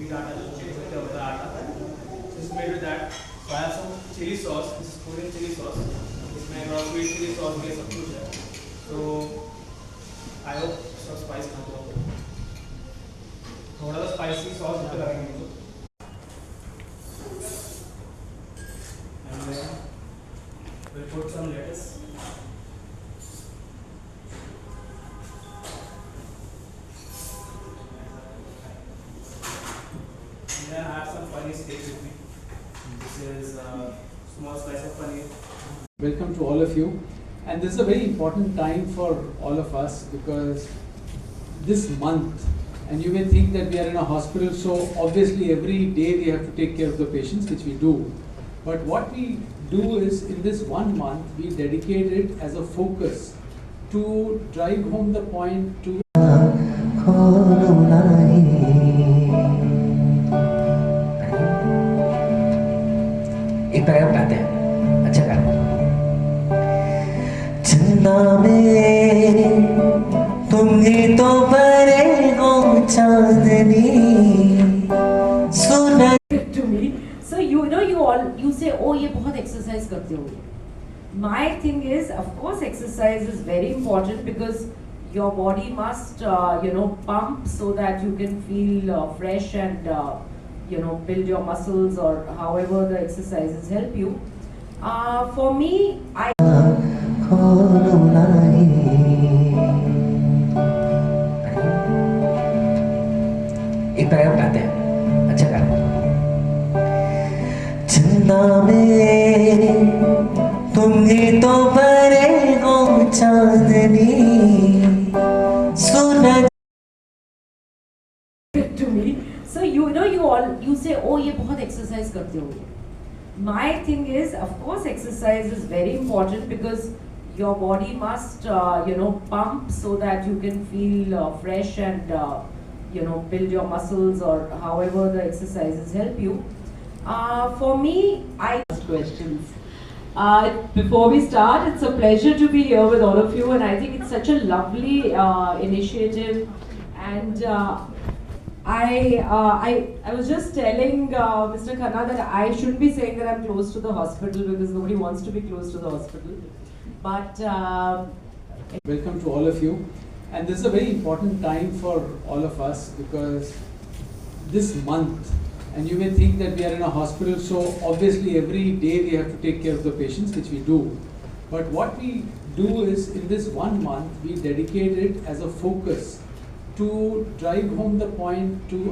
wheat atta, this is made with that. So I have some chili sauce. This is Korean chili sauce. इसमें थोड़ा sweet chili sauce भी सब कुछ है. So I hope सब spice ना हो. थोड़ा सा spicy sauce भी लगाएंगे तो. And then we'll put some lettuce. Then I have some paneer steak with me. This is a small slice of paneer. Welcome to all of you, and this is a very important time for all of us because this month, and you may think that we are in a hospital, so obviously every day we have to take care of the patients, which we do. But what we do is in this 1 month we dedicate it as a focus to drive home the point to एक paragraph गाते हैं, अच्छा गाना। चंदा में तुम ही तो बरे हो चांदनी सुना to me. So you say, oh ये बहुत exercise करते हो. My thing is, of course exercise is very important because your body must pump so that you can feel fresh and build your muscles or however the exercises help you. For me, I एक paragraph गाते हैं, अच्छा गाना। चंदा में तुम ही तो बरे हो चांदनी सुना to me. So you say, oh ये बहुत exercise करते हो. My thing is, of course exercise is very important because your body must pump so that you can feel fresh and build your muscles or however the exercises help you. For me, I ask questions. Before we start, it's a pleasure to be here with all of you, and I think it's such a lovely initiative. And I was just telling Mr. Khanna that I shouldn't be saying that I'm close to the hospital because nobody wants to be close to the hospital. But welcome to all of you, and this is a very important time for all of us because this month, and you may think that we are in a hospital, so obviously every day we have to take care of the patients, which we do. But what we do is in this 1 month we dedicate it as a focus to drive home the point to